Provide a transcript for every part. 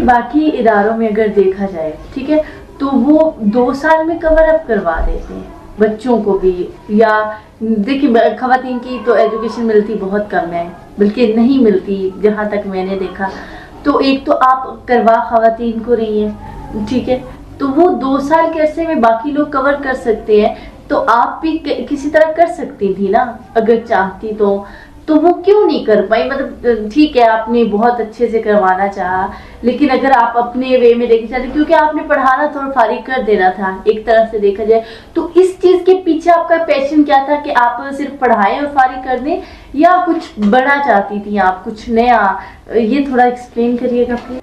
باقی اداروں میں اگر دیکھا جائے ٹھیک ہے تو وہ 2 سال میں کور اپ کروا دیتے ہیں بچوں کو بھی. یا دیکھیے خواتین کی تو ایجوکیشن ملتی بہت کم ہے, بلکہ نہیں ملتی جہاں تک میں نے دیکھا. تو ایک تو آپ کروا خواتین کو رہی ہیں ٹھیک ہے, تو وہ 2 سال کے عرصے میں باقی لوگ کور کر سکتے ہیں, تو آپ بھی کسی طرح کر سکتی تھی نا اگر چاہتی تو وہ کیوں نہیں کر پائی؟ مطلب ٹھیک ہے آپ نے بہت اچھے سے کروانا چاہا, لیکن اگر آپ اپنے وے میں دیکھنا چاہتے, کیونکہ آپ نے پڑھانا تھا اور فارغ کر دینا تھا ایک طرح سے دیکھا جائے, تو اس چیز کے پیچھے آپ کا پیشن کیا تھا کہ آپ صرف پڑھائیں اور فارغ کر دیں, یا کچھ بڑا چاہتی تھی آپ, کچھ نیا؟ یہ تھوڑا ایکسپلین کریے گا پلیز.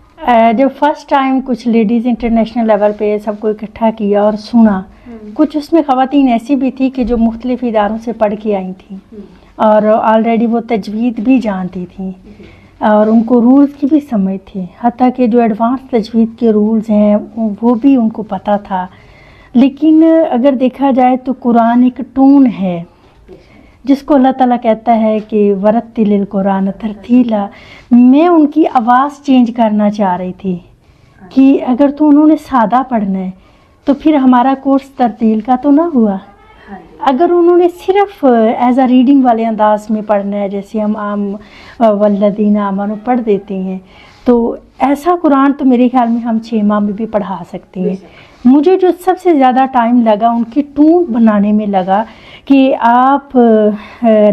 جب فرسٹ ٹائم کچھ لیڈیز انٹرنیشنل لیول پہ سب کو اکٹھا کیا اور سنا, کچھ اس میں خواتین ایسی بھی تھی کہ جو مختلف اداروں سے پڑھ کے آئی تھیں اور آلریڈی وہ تجوید بھی جانتی تھیں اور ان کو رولز کی بھی سمجھ تھی, حتیٰ کہ جو ایڈوانس تجوید کے رولز ہیں وہ بھی ان کو پتہ تھا. لیکن اگر دیکھا جائے تو قرآن ایک ٹون ہے جس کو اللہ تعالیٰ کہتا ہے کہ ورتل القرآن ترتیلا. میں ان کی آواز چینج کرنا چاہ رہی تھی کہ اگر تو انہوں نے سادہ پڑھنا ہے تو پھر ہمارا کورس ترتیل کا تو نہ ہوا. اگر انہوں نے صرف ایز اے ریڈنگ والے انداز میں پڑھنا ہے جیسے ہم عام والذین آمنوا پڑھ دیتے ہیں, تو ایسا قرآن تو میرے خیال میں ہم 6 ماہ میں بھی پڑھا سکتے ہیں. مجھے جو سب سے زیادہ ٹائم لگا ان کی ٹون بنانے میں لگا کہ آپ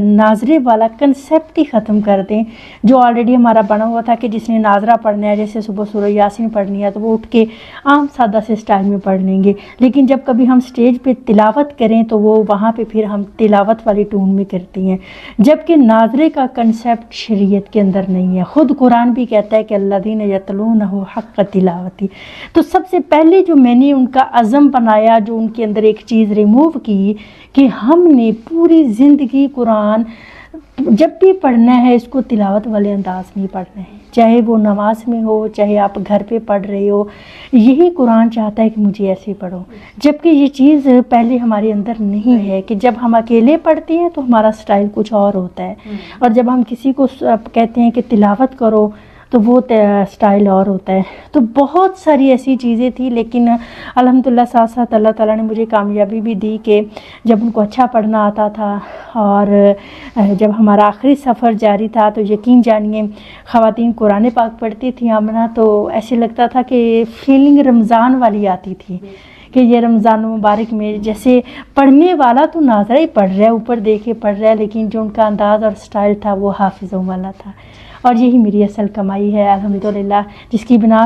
ناظرے والا کنسیپٹ ہی ختم کر دیں جو آلریڈی ہمارا بنا ہوا تھا کہ جس نے ناظرہ پڑھنا ہے, جیسے صبح سورہ یاسین پڑھنی ہے تو وہ اٹھ کے عام سادہ سے اسٹائل میں پڑھ لیں گے, لیکن جب کبھی ہم سٹیج پہ تلاوت کریں تو وہ وہاں پہ پھر ہم تلاوت والی ٹون میں کرتی ہیں, جبکہ ناظرے کا کنسیپٹ شریعت کے اندر نہیں ہے. خود قرآن بھی کہتا ہے کہ الذین یتلونہ حق تلاوتی. تو سب سے پہلے جو میں نے ان کا عزم بنایا, جو ان کے اندر ایک چیز ریموو کی کہ ہم نے پوری زندگی قرآن جب بھی پڑھنا ہے اس کو تلاوت والے انداز میں پڑھنا ہے, چاہے وہ نماز میں ہو چاہے آپ گھر پہ پڑھ رہے ہو. یہی قرآن چاہتا ہے کہ مجھے ایسے پڑھو, جبکہ یہ چیز پہلے ہمارے اندر نہیں ہے کہ جب ہم اکیلے پڑھتے ہیں تو ہمارا سٹائل کچھ اور ہوتا ہے, اور جب ہم کسی کو کہتے ہیں کہ تلاوت کرو تو وہ سٹائل اور ہوتا ہے. تو بہت ساری ایسی چیزیں تھیں, لیکن الحمدللہ ساتھ ساتھ اللہ تعالیٰ نے مجھے کامیابی بھی دی کہ جب ان کو اچھا پڑھنا آتا تھا اور جب ہمارا آخری سفر جاری تھا تو یقین جانیے خواتین قرآن پاک پڑھتی تھیں آمنہ, تو ایسے لگتا تھا کہ فیلنگ رمضان والی آتی تھی کہ یہ رمضان مبارک میں جیسے پڑھنے والا تو ناظرہ ہی پڑھ رہا ہے, اوپر دیکھ کے پڑھ رہا ہے, لیکن جو ان کا انداز اور سٹائل تھا وہ حافظوں والا تھا. اور یہی میری اصل کمائی ہے الحمدللہ, جس کی بنا